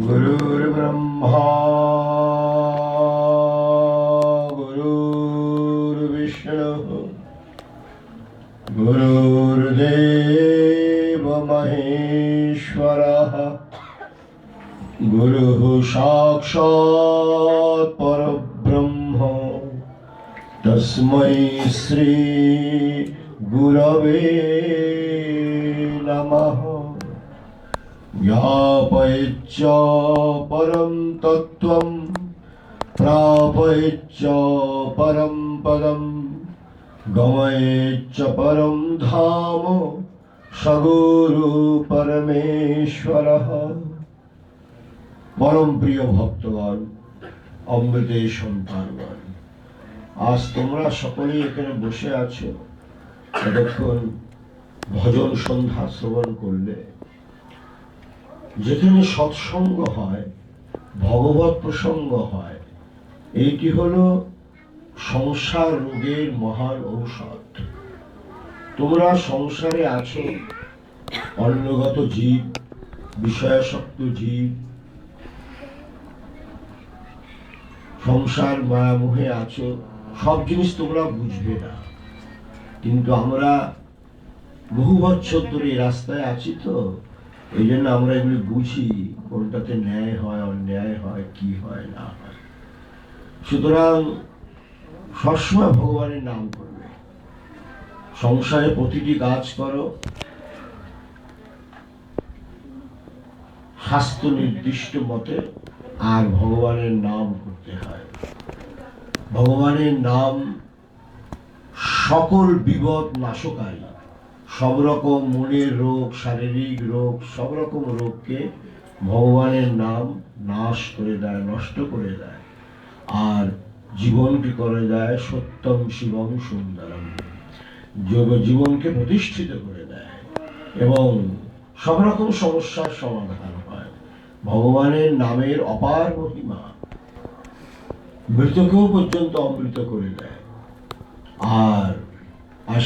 गुरुर्ब्रह्मा गुरुर्विष्णुः गुरुर्देव महेश्वरः गुरुः साक्षात् परब्रह्म तस्मै श्री गुरवे नमः। ज्ञापयेच्च परं तत्त्वं प्रापयेच्च परं पदं गमयेच्च परं धाम सगुरु परमेश्वरः। परम प्रिय भक्तगण, अमृतेर सन्तानगण, आज তোমরা সকলেই এখানে বসে আছো, এতক্ষণ ভজন সন্ধ্যা শ্রবণ করলে। যেখানে সৎসঙ্গ হয়, ভগবত প্রসঙ্গ হয়, এইটি হলো সংসার রোগের মহান ঔষধ। তোমরা সংসারে আছো, অন্নগত জীব, বিষয়াসক্ত জীব, সংসার মায়ামোহে আছো, সব জিনিস তোমরা বুঝবে না। কিন্তু আমরা বহু বছর ধরে এই রাস্তায় আছি, তো এই জন্য আমরা এগুলি বুঝি, কোনটাতে ন্যায় হয়, অন্যায় হয়, কি হয় না হয়। সুতরাং সবসময় ভগবানের নাম করবে, সংসারে প্রতিটি কাজ করো শাস্ত্র নির্দিষ্ট মতে, আর ভগবানের নাম করতে হয়। ভগবানের নাম সকল বিপদ নাশকারী। সব রকম মনের রোগ, শারীরিক রোগ, সব রকম রোগকে ভগবানের নাম নাশ করে দেয়, নষ্ট করে দেয়। আর জীবনকে করে দেয় সত্যম শিবম সুন্দরম, জীবনকে প্রতিষ্ঠিত করে দেয় এবং সব রকম সমস্যার সমাধান হয়। ভগবানের নামের অপার মহিমা, মৃতকেও পর্যন্ত অমৃত করে দেয়। আর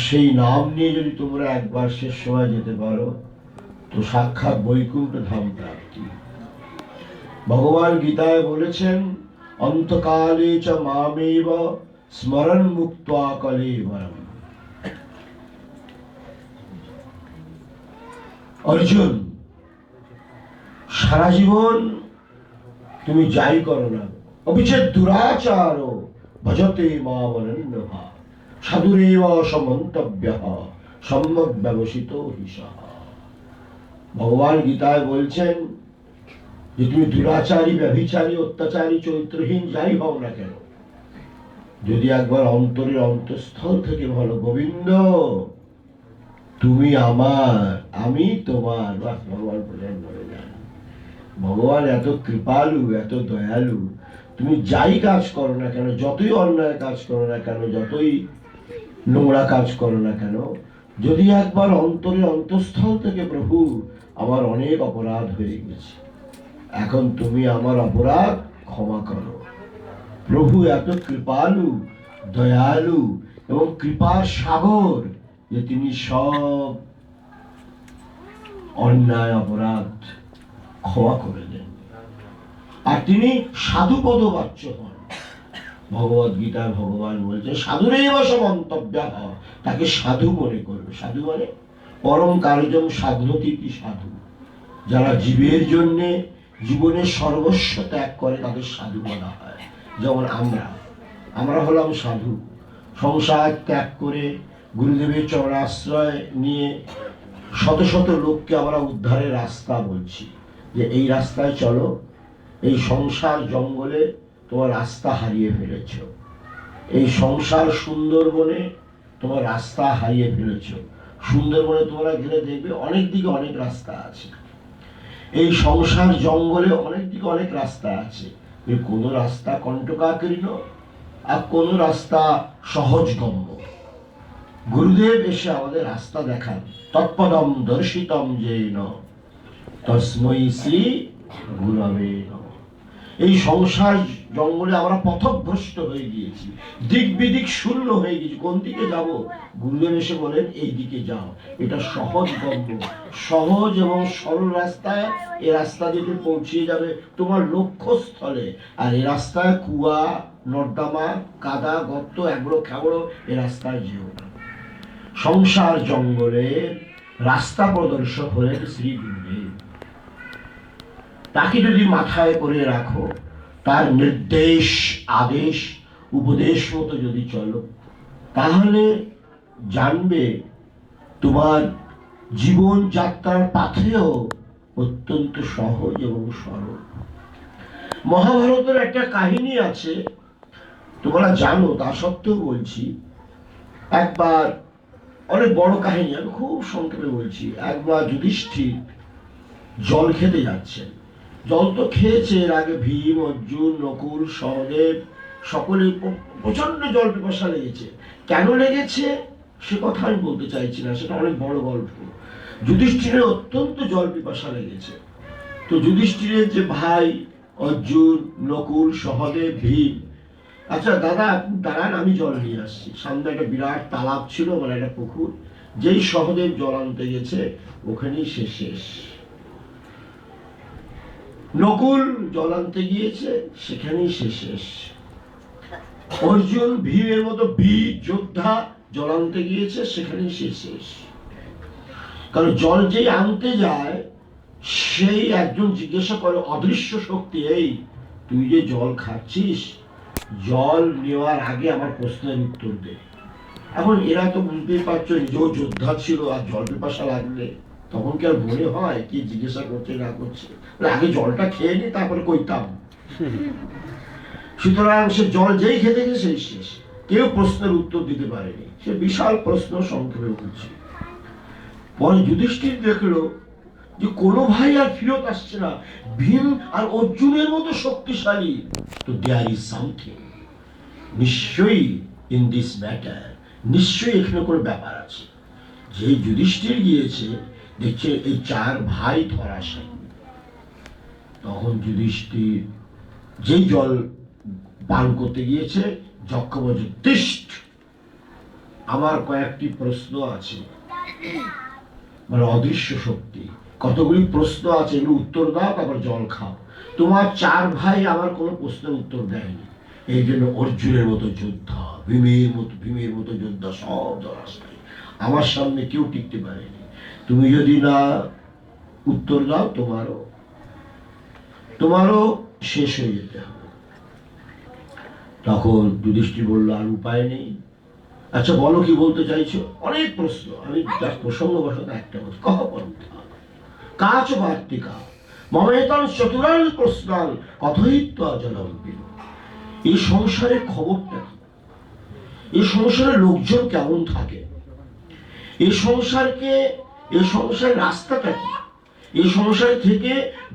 সেই নাম নিয়ে যদি তোমরা একবার শেষ সময় যেতে পারো, তো সাক্ষাৎ বৈকুণ্ঠ ধাম প্রাপ্তি। ভগবান গীতায় বলেছেন, অন্তকালে চ মামেব স্মরণ মুক্তা কলেবরম। অর্জুন, সারা জীবন তুমি যাই করো না, অবিচ্ছেদ দুরাচার ভজতে মাম অনন্যহা সাধুরেব সমন্তব্যঃ সম্যক ব্যবসিত হিসা। ভগবান গীতায় বলছেন যে তুমি দুরাচারী, ব্যভিচারী, অত্যাচারী, চরিত্রহীন যাই হও না কেন, যদি একবার অন্তরের অন্তঃস্থল থেকে বলো গোবিন্দ তুমি আমার, আমি তোমার, বাস ভগবান প্রদান করে যান। ভগবান এত কৃপালু, এত দয়ালু। তুমি যাই কাজ করো না কেন, যতই অন্যায় কাজ করো না কেন, যতই নোংরা কাজ করো না কেন, যদি একবার অন্তরে অন্তঃস্থল থেকে প্রভু আমার অনেক অপরাধ হয়ে গেছে, এখন তুমি আমার অপরাধ ক্ষমা করো। প্রভু এত কৃপালু, দয়ালু এবং কৃপার সাগর যে তিনি সব অন্যায় অপরাধ ক্ষমা করে দেন। আর তিনি সাধুপদ বাচ্য হন। ভগবত গীতায় ভগবান বলছে সাধুরেব সমন্তব্যঃ, তাকে সাধু মনে করবে। সাধু মানে পরম কার্যম সাধনতীতি সাধু। যারা জীবের জন্য জীবনের সর্বস্ব ত্যাগ করে তাদের সাধু বলা হয়। যেমন আমরা হলাম সাধু। সংসার ত্যাগ করে গুরুদেবের চরণাশ্রয় নিয়ে শত শত লোককে আমরা উদ্ধারের রাস্তা বলছি, যে এই রাস্তায় চলো। এই সংসার জঙ্গলে তোমার রাস্তা হারিয়ে ফেলেছ, এই সংসার সুন্দরবনে তোমার রাস্তা হারিয়ে ফেলেছ। সুন্দরবনে তোমরা গেলে দেখবে অনেক দিকে অনেক রাস্তা আছে, এই সংসার জঙ্গলে অনেক দিকে অনেক রাস্তা আছে। কোন রাস্তা কণ্টকাকীর্ণ আর কোন রাস্তা সহজগম্য। গুরুদেব এসে আমাদের রাস্তা দেখান। তৎপদম দর্শিতম যেন তস্मै শ্রী গুরবে নমঃ। এই সংসার জঙ্গলে আমরা পথভ্রষ্ট হয়ে গিয়েছি, দিক বিদিক শূন্য হয়ে গেছি, কোন দিকে যাব? গুরুদেব এসে বলেন এই দিকে যাও, এটা সহজ গম্য, সহজ এবং সরল রাস্তায়, এই রাস্তা দিয়ে পৌঁছে যাবে তোমার লক্ষ্যস্থলে। আর এই রাস্তায় কুয়া, নর্দমা, কাদা, গর্ত, এগুলো খেবড়ো, এই রাস্তায় যেও না। সংসার জঙ্গলের রাস্তা প্রদর্শক হলেন শ্রী গুরুদেব। তাকে যদি মাথায় করে রাখো, তার নির্দেশ, আদেশ, উপদেশ মতো যদি চলো, তাহলে জানবে তোমার জীবন যাত্রার পাথেও অত্যন্ত সহজ এবং সরল। মহাভারতের একটা কাহিনী আছে, তোমরা জানো, তা সত্ত্বেও বলছি। একবার, অনেক বড় কাহিনী, আমি খুব সংক্ষেপে বলছি। একবার যুধিষ্ঠির জল খেতে যাচ্ছেন। জল তো খেয়েছে এর আগে, ভীম, অর্জুন, নকুল, সহদেব সকলে প্রচন্ড জল পিপাসা লেগেছে। কেন লেগেছে সে কথা আমি বলতে চাইছি না, সেটা অনেক বড় গল্প। যুধিষ্ঠিরের অত্যন্ত জল পিপাসা লেগেছে। তো যুধিষ্ঠিরের যে ভাই অর্জুন, নকুল, সহদেব, ভীম, আচ্ছা দাদা আপনি দাঁড়ান, আমি জল নিয়ে আসছি। সামনে একটা বিরাট তালাব ছিল, মানে একটা পুকুর। যেই সহদেব জল আনতে গেছে, ওখানেই সে শেষ। নকুল জল আনতে গিয়েছে, সেখানেই সে শেষ। অর্জুন ভীমের মতো বীর যোদ্ধা জল আনতে গিয়েছে, সেখানেই সে শেষ। কারণ জল যেই আনতে যায়, সেই একজন জিজ্ঞাসা করে অদৃশ্য শক্তি, এই তুই যে জল খাচ্ছিস, জল নেওয়ার আগে আমার প্রশ্নের উত্তর দে। এখন এরা তো বুঝতেই পারছো, নিজেও যোদ্ধা ছিল, আর জল পিপাসা লাগলে তখন কি আর মনে হয় কি জিজ্ঞাসা করছে না করছে, আগে জলটা খেয়ে নি তারপরে কইতাম। সুতরাং সে জল যেই খেতে গেছে সেই শেষ, কেউ প্রশ্নের উত্তর দিতে পারেনি। সে বিশাল প্রশ্ন সংক্ষেপে বলছে। পরে যুধিষ্ঠির দেখলো যে কোনো ভাই আর ফিরত আসছে না, ভীম আর অর্জুনের মতো শক্তিশালী। তো দেয়ার ইজ সামথিং, নিশ্চয়ই ইন দিস ম্যাটার, নিশ্চয়ই এখানে কোনো ব্যাপার আছে। যে যুধিষ্ঠির গিয়েছে, দেখছে এই চার ভাই ধরাশায়ী। তখন যুধিষ্ঠির যেই জল পান করতে গিয়েছে, যক্ষ বলছে, তিষ্ঠ, আমার কয়েকটি প্রশ্ন আছে। মানে অদৃশ্য শক্তি, কতগুলি প্রশ্ন আছে, এগুলো উত্তর দাও, তারপর জল খাও। তোমার চার ভাই আমার কোনো প্রশ্নের উত্তর দেয়নি, এই জন্য অর্জুনের মতো যোদ্ধা, ভীমের মতো যোদ্ধা সব ধরাশায়ী, আমার সামনে কেউ টিকতে পারেনি। তুমি যদি না উত্তর দাও, তোমারও শেষ হয়ে যেতে হবে। তখন যুধিষ্ঠির বলল, আর উপায় নেই। আচ্ছা বলো কি বলতে চাইছো? অনেক প্রশ্ন, আমি প্রসঙ্গবশত একটা বলছি। কহ পন্থা কাচ বার্তিকা মমেতান চতুরাল প্রশ্নাল কথয়িত্বা জলম পিব। এই সংসারের খবরটা কি? এই সংসারের লোকজন কেমন থাকে? এই সংসারের রাস্তাটা কি? এই সংসার থেকে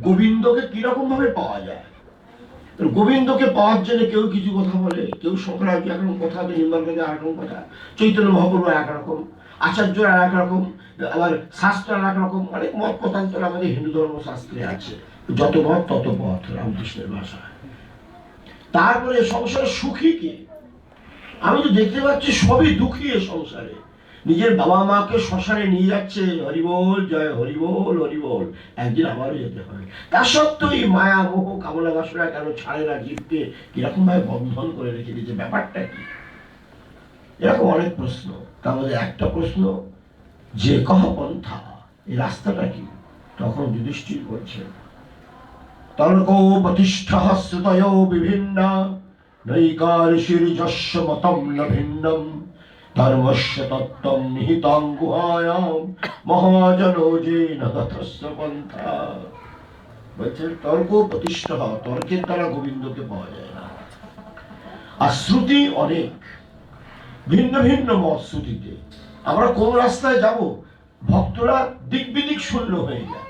গোবিন্দকে কিরকম ভাবে পাওয়া যায়? গোবিন্দকে পাওয়ার জন্য কেউ কিছু কথা বলে, কেউ শঙ্করাচার্য একরকম কথা, নির্মলকালী একরকম কথা, চৈতন্য মহাপ্রভু একরকম, আচার্যরা এক রকম, আবার শাস্ত্র এক রকম, অনেক মত মতান্তর আমাদের হিন্দু ধর্ম শাস্ত্রে আছে। যত মত তত পথ, রামকৃষ্ণের ভাষায়। তারপরে সংসারে সুখী কে? আমি তো দেখতে পাচ্ছি সবই দুঃখী এ সংসারে। নিজের বাবা মাকে শ্মশানে নিয়ে যাচ্ছে, হরিবোল জয়, হরিবোল হরিবোল, একদিন আমারও যেতে হবে। তা সত্ত্বেও এই মায়া মোহ কামনা বাসনা কেন ছাড়ে না জীবকে, কিরকম ভাবে বন্ধন করে রেখে দিয়েছে, ব্যাপারটা কি? এরকম অনেক প্রশ্ন। তার মধ্যে একটা প্রশ্ন, যে কহ পন্থা, এই রাস্তাটা কি? তখন যুধিষ্ঠির বলছেন, তর্কো প্রতিষ্ঠা শ্রুতয়ো বিভিন্ন নৈকার্ষির যস্য মতম ন ভিন্নম ধর্মস্য তত্ত্বম নিহিতং গুহায়াম মহাজনো যেন তথস্য পন্থা। বলছেন তর্ক প্রতিষ্ঠা, তর্কের দ্বারা গোবিন্দকে পাওয়া যায় না। আর শ্রুতি অনেক, ভিন্ন ভিন্ন মত শ্রুতিতে। আমরা কোন রাস্তায় যাব, ভক্তরা দিক বিদিক শূন্য হয়ে যায়।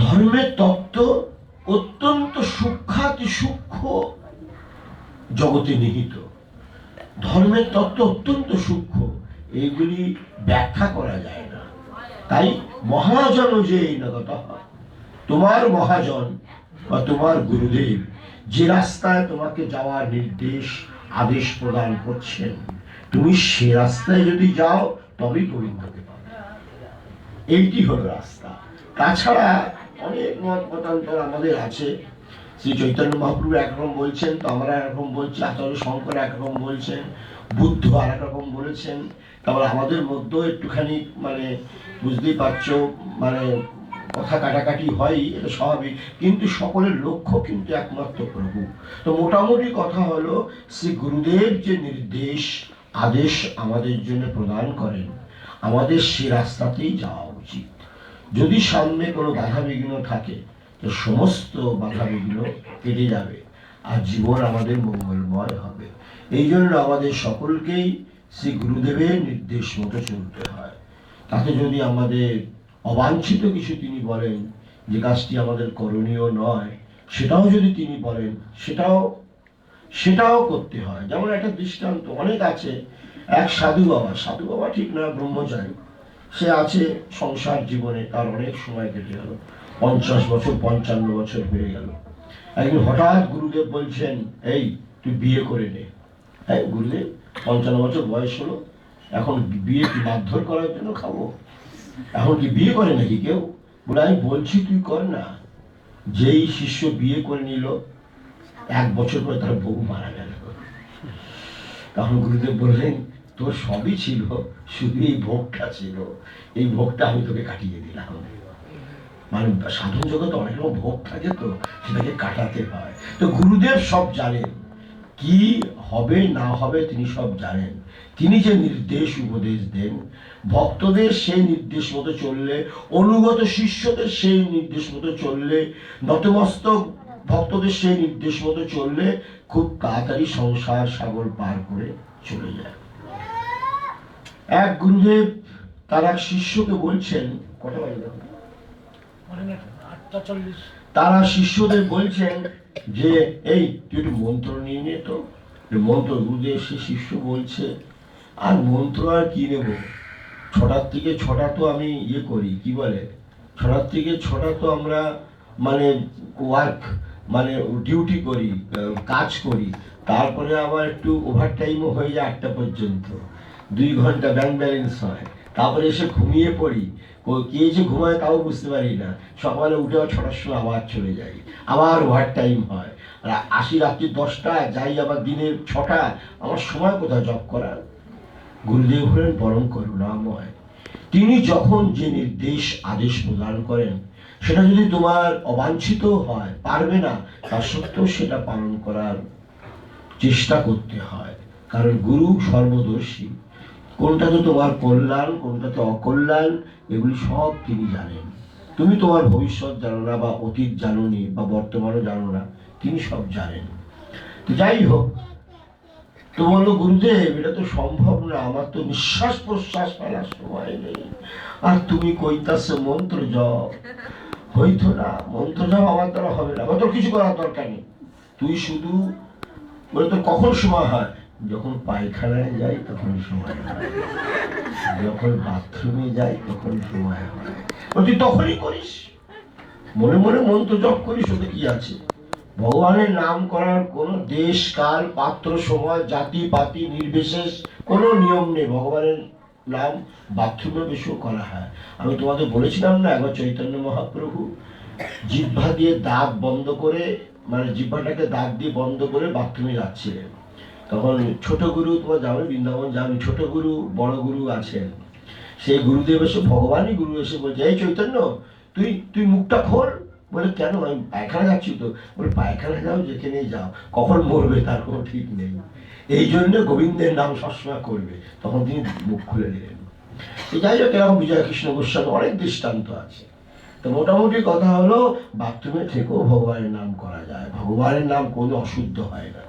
ধর্মের তত্ত্ব অত্যন্ত সূক্ষ্মাতি সূক্ষ্ম জগতে নিহিত। ধর্মের তত্ত্ব অত্যন্ত সূক্ষ্ম, এইগুলি ব্যাখ্যা করা যায় না। তাই মহাজন যে নগত, তোমার মহাজন বা তোমার গুরুদেব যে রাস্তায় তোমাকে যাওয়ার নির্দেশ আদেশ প্রদান করছেন, তুমি সে রাস্তায় যদি যাও তবেই গোবিন্দকে পাবে। এইটি হলো রাস্তা। তাছাড়া অনেক মত মতান্তর আমাদের আছে। শ্রী চৈতন্য মহাপ্রভু একরকম বলছেন, তো আমরা একরকম বলছি, আচার্য শঙ্কর একরকম বলছেন, বুদ্ধ আর একরকম বলেছেন। তারপর আমাদের মধ্যেও একটুখানি মানে বুঝতেই পারছো মানে কথা কাটাকাটি হয়, এটা স্বাভাবিক, কিন্তু সকলের লক্ষ্য কিন্তু একমাত্র প্রভু। তো মোটামুটি কথা হলো, শ্রী গুরুদেব যে নির্দেশ আদেশ আমাদের জন্য প্রদান করেন, আমাদের সে রাস্তাতেই যাওয়া উচিত। যদি সামনে কোনো বাধা বিঘ্ন থাকে তো সমস্ত বাধা বিঘ্ন কেটে যাবে আর জীবন আমাদের মঙ্গলময় হবে। এই জন্য আমাদের সকলকেই শ্রী গুরুদেবের নির্দেশ মতো চলতে হয়। তাতে যদি আমাদের অবাঞ্ছিত কিছু তিনি বলেন যে কাজটি আমাদের করণীয় নয়, সেটাও যদি তিনি বলেন সেটাও করতে হয়। যেমন একটা দৃষ্টান্ত অনেক আছে। এক সাধু বাবা ঠিক না, ব্রহ্মচারী, সে আছে সংসার জীবনে, তার অনেক সময় কেটে গেল, 50 বছর 55 বছর হয়ে গেল। একদিন হঠাৎ গুরুদেব বলছেন, এই তুই বিয়ে করে নে। হ্যাঁ, গুরুদেব 55 বছর বয়স হলো, এখন বিয়ে কি মারধর করার জন্য খাবো? এখন কি বিয়ে করে নাকি কেউ? বলে আমি বলছি তুই কর না। যেই শিষ্য বিয়ে করে নিল, 1 বছর পরে তার বউ মারা গেল। তখন গুরুদেব বললেন, তোর সবই ছিল, শুধু এই ভোগটা ছিল, এই ভোগটা আমি তোকে কাটিয়ে দিলাম। মানে সাধন জগতে অনেক রকম ভোগ থাকে, তো সেটাকে কাটাতে হয়। তো গুরুদেব সব জানেন, কি হবে না হবে তিনি সব জানেন। তিনি যে নির্দেশ উপদেশ দেন, ভক্তদের সেই নির্দেশ মতো চললে, অনুগত শিষ্যদের সেই নির্দেশ মতো চললে, নতমস্তক ভক্তদের সেই নির্দেশ মতো চললে খুব তাড়াতাড়ি সংসার সাগর পার করে চলে যায়। এক গুরুদেব তার এক শিষ্যকে বলছেন, কটা বাজে দেখো, তারা শিষ্যদের বলছেন যে এই তুই একটু মন্ত্র নিয়ে নে। তো মন্ত্র গুরুদেব সে শিষ্য বলছে, আর মন্ত্র আর কি নেব, 6টার থেকে 6টা তো আমি ইয়ে করি, কি বলে 6টার থেকে 6টা তো আমরা মানে ওয়ার্ক মানে ডিউটি করি, কাজ করি, তারপরে আবার একটু ওভার টাইমও হয়ে যায় 8টা পর্যন্ত, 2 ঘন্টা ব্যাংক ব্যালেন্স হয়, তারপরে এসে ঘুমিয়ে পড়ি, কে যে ঘুমায় তাও বুঝতে পারি না, সকালে উঠে 6টার সময় আবার চলে যাই, আবার ওভার টাইম হয়, আসি রাত্রি 10টা, যাই আবার দিনের 6টা, আমার সময় কোথায় জব করার। গুরুদেব হলেন পরম করুণাময়। তিনি যখন যে নির্দেশ আদেশ প্রদান করেন, সেটা যদি তোমার অবাঞ্ছিত হয়, পারবে না, তা সত্ত্বেও সেটা পালন করার চেষ্টা করতে হয়। কারণ গুরু সর্বদর্শী, কোনটাতে তোমার কল্যাণ কোনটাতে অকল্যাণ এগুলি সব তিনি জানেন। তুমি তোমার ভবিষ্যৎ জানো না, বা অতীত জানো নি, বা বর্তমানও জানো না, তিনি সব জানেন। তো যাই হোক, তো বললো গুরুদেব এটা তো সম্ভব না, আমার তো নিঃশ্বাস প্রশ্বাস ফেলার সময় নেই, আর তুমি কইতাছে মন্ত্র জপ, হইতো না, মন্ত্র জপ আমার দ্বারা হবে না, তোর কিছু করার দরকার নেই, তুই শুধু বলে তোর কখন সময় হয়, যখন পায়খানায় যাই তখন সময় হয়, যখন বাথরুমে যাই তখন সময় হয়, তুই তখনই করিস, মনে মনে মন্ত্র জপ করিস, ওতে কি আছে। ভগবানের নাম করার কোন দেশ কাল পাত্র সময় জাতি পাতি নির্বিশেষ কোনো নিয়ম নেই। ভগবানের নাম বাথরুমে বেশিও করা হয়। আমি তোমাদের বলেছিলাম না, একবার চৈতন্য মহাপ্রভু জিহ্বা দিয়ে দাঁত বন্ধ করে, মানে জিহ্বাটাকে দাঁত দিয়ে বন্ধ করে বাথরুমে যাচ্ছিলেন, তখন ছোট গুরু, তোমার যাবে বৃন্দাবন যাবে, ছোট গুরু বড় গুরু আছেন, সেই গুরুদেব এসে, ভগবানই গুরু এসে বলছে, এই চৈতন্য তুই মুখটা খোল। বলে কেন, আমি পায়খানা যাচ্ছি তো। বলে পায়খানা যাও, যেখানে যাও, কখন মরবে তার কোনো ঠিক নেই, এই জন্য গোবিন্দের নাম সবসময় করবে। তখন তিনি মুখ খুলে দিলেন। যাই হোক, এরকম বিজয় কৃষ্ণ গোস্বামী অনেক দৃষ্টান্ত আছে। তো মোটামুটি কথা হলো, বাথরুমে থেকেও ভগবানের নাম করা যায়, ভগবানের নাম কোনো অশুদ্ধ হয় না।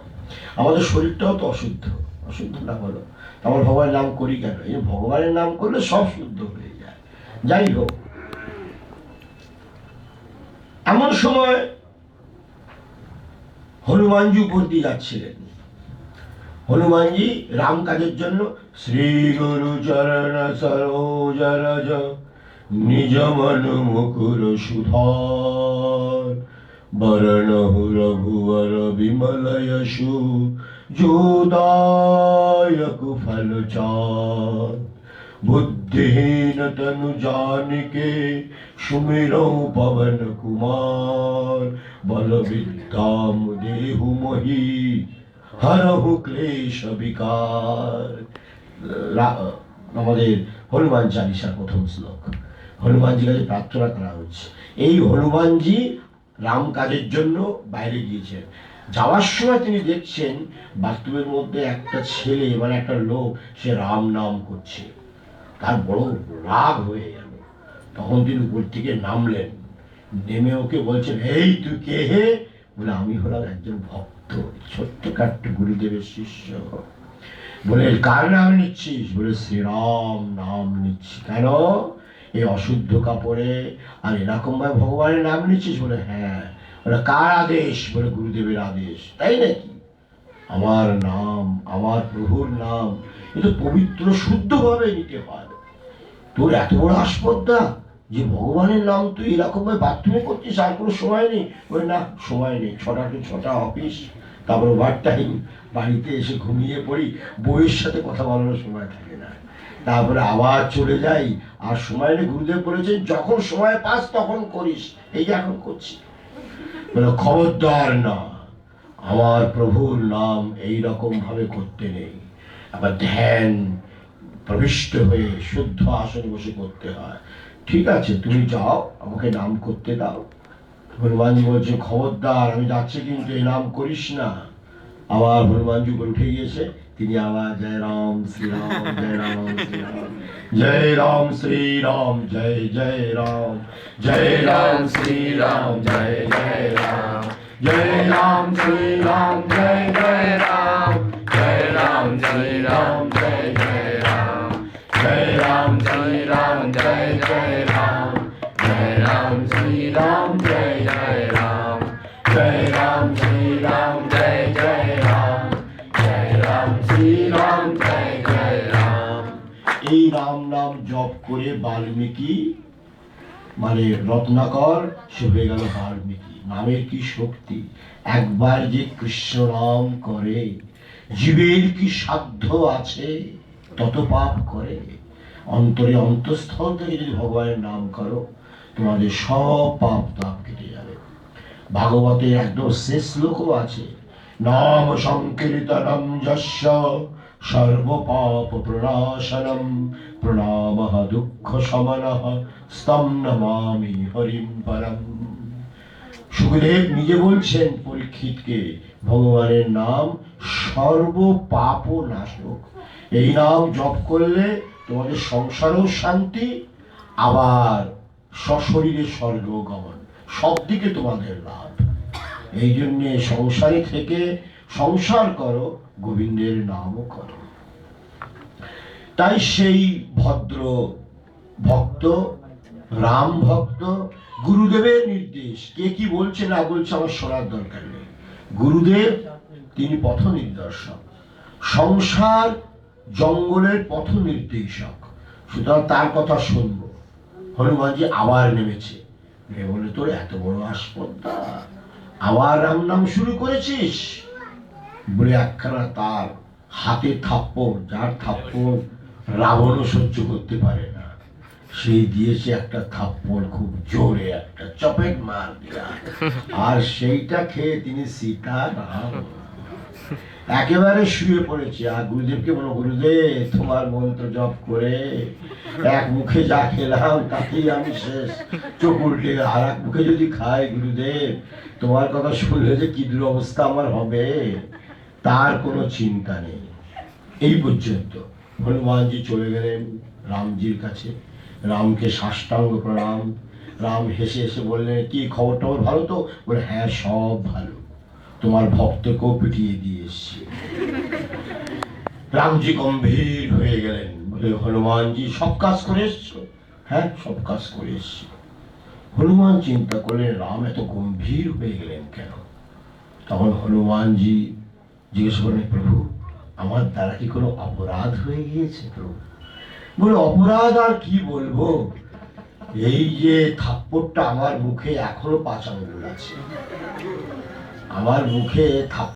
আমাদের শরীরটাও তো অশুদ্ধ না হলো, আমরা ভগবানের নাম করি কেন, এই ভগবানের নাম করলে সব শুদ্ধ হয়ে যায়। যাই হোক, এমন সময় হনুমানজি উপর দিয়ে যাচ্ছিলেন। হনুমানজি রাম কাজের জন্য শ্রী গুরু চরণ সরোজ রজ নিজ মন মুকুর সুধর वरणहु रघुवर विमल यशु जोदायक फल चार बुद्धिहीन तनु जानिके सुमिरौ पवन कुमार बल विद्या देहु मोहि हरहु क्लेश विकार। আমাদের হনুমান চালিসার প্রথম শ্লোক। হনুমানজির কাছে প্রার্থনা করা হচ্ছে। এই হনুমানজি রাম কাজের জন্য বাইরে গিয়েছেন। যাওয়ার সময় তিনি দেখছেন বাথরুমের মধ্যে একটা ছেলে মানে একটা লোক সে রাম নাম করছে। তার বড় রাগ হয়ে গেল। তখন তিনি উপর থেকে নামলেন, নেমে ওকে বলছেন, এই তুই কে হে? বলে আমি হলাম একজন ভক্ত, ছোট্টখাট্ট গুরুদেবের শিষ্য। বলে কার নাম নিচ্ছিস? বলে শ্রীরাম নাম নিচ্ছি। কেন? এই অশুদ্ধ কাপড়ে আর এরকম ভাবে ভগবানের নাম নিচ্ছিস? বলে হ্যাঁ। বলে কার আদেশ? বলে গুরুদেবের আদেশ। তাই নাকি? আমার নাম, আমার প্রভুর নাম এ তো পবিত্র শুদ্ধ ভাবে নিতে হয়। তোর এত বড় আসপদ্দা যে ভগবানের নাম তুই এরকম ভাবে বাথরুমে করছিস, আর কোনো সময় নেই? বলে না, সময় নেই, 6টা to 6টা অফিস, তারপর ওভার টাইম, বাড়িতে এসে ঘুমিয়ে পড়ি, বউয়ের সাথে কথা বলার সময় থাকে না, তারপরে আবার চলে যাই। আর সময় নেই। গুরুদেব বলেছেন যখন সময় পাস তখন করিস, এই যে এখন করছি। বলে খবরদার না, আমার প্রভুর নাম এই রকম ভাবে করতে নেই। আবার ধ্যান প্রবিষ্ট হয়ে শুদ্ধ আসনে বসে করতে হয়। ঠিক আছে, তুমি যাও, আমাকে নাম করতে দাও। হনুমানজি বলছে খবরদার, আমি যাচ্ছি, কিন্তু এই নাম করিস না। আবার হনুমানজি উপরে উঠে গিয়েছে। তিনি আবার জয় রাম শ্রীরাম, জয় রাম শ্রীরাম, জয় রাম শ্রীরাম, জয় জয় রাম, জয় রাম শ্রীরাম, জয় জয় রাম, জয় রাম শ্রীরাম, জয় জয় রাম, জয় রাম শ্রীরাম, জয় জয় রাম, জয় রাম শ্রীরাম, জয় জয় রাম, জয় রাম শ্রীরাম, জয় জয় রাম, জয় রাম শ্রীরাম, জয় জয় রাম, জয় রাম শ্রীরাম, জয় জয় রাম। এই রাম নাম জপ করে বাল্মীকি মানে রত্নাকর সে হয়ে গেল বাল্মীকি। নামের কি শক্তি! একবার যে কৃষ্ণ নাম করে, জীবের কি সাধ্য আছে তত পাপ করে। অন্তরে অন্তঃস্থল থেকে যদি ভগবানের নাম করো, তোমাদের সব পাপ তাপ কেটে যাবে। ভাগবতে একদম শেষ শ্লোকও আছে, নাম সংকীর্তনম যস্য সর্বপাপ প্রণাশনম প্রণামঃ দুঃখ শমনঃ স্তম নমামি হরিম পরম। সুখদেব নিজে বলছেন পরীক্ষিতকে, ভগবানের নাম সর্ব পাপ নাশক। এই নাম জপ করলে তোমাদের সংসারেও শান্তি, আবার সশরীরে স্বর্গ গমন, সব দিকে তোমাদের লাভ। এই জন্যে সংসারে থেকে সংসার করো, গোবিন্দের নামও করো। তাই সেই ভদ্র ভক্ত, রাম ভক্ত, গুরুদেবের নির্দেশ, কে কি বলছে না বলছে আমার শোনার দরকার নেই। গুরুদেব তিনি পথ নির্দেশক, সংসার জঙ্গলের পথ নির্দেশক, সুতরাং তার কথা শুনবো। হনুমানজি আবার নেমেছে, বলে তোর এত বড় আসপদ্দা, আবার রাম নাম শুরু করেছিস? বলে একখানা তার হাতে থাপ্পড়, যার থাপ্পড় রাবণও সহ্য করতে পারে না, সেই দিয়েছে একটা থাপ্পড়, খুব জোরে একটা চপেট মার দিয়া, আর সেইটা খেয়ে তিনি সীতা রাম একেবারে শুয়ে পড়েছে। আর গুরুদেবকে বলো, গুরুদেব তোমার মন্ত্র জপ করে এক মুখে যা খেলাম তাতেই আমি শেষ, চোখ উল্টে। আর এক মুখে যদি খাই গুরুদেব, তোমার কথা শুনলে যে কি দুরবস্থা আমার হবে, তার কোনো চিন্তা নেই। এই পর্যন্ত হনুমানজি চলে গেলেন রামজির কাছে, রামকে সাষ্টাঙ্গ প্রণাম। রাম হেসে হেসে বললেন, কি খবর টবর ভালো তো? বলে হ্যাঁ সব ভালো, তোমার ভক্তকেও পিটিয়ে দিয়ে এসছি। রামজি গম্ভীর হয়ে গেলেন, বলে হনুমানজি সব কাজ করে এসছো? হ্যাঁ সব কাজ করে এসছি। হনুমান চিন্তা করলেন রাম এত গম্ভীর হয়ে গেলেন কেন? তখন হনুমানজি জিজ্ঞেস করলেন, প্রভু আমার দ্বারা কি কোনো অপরাধ হয়ে গিয়েছে? প্রভু বলে, অপরাধ আর কি বলবো, এই যে থাপ্পড়টা আমার মুখে এখনো 5 আঙ্গুল আছে, আমার মুখে থাপ্পড়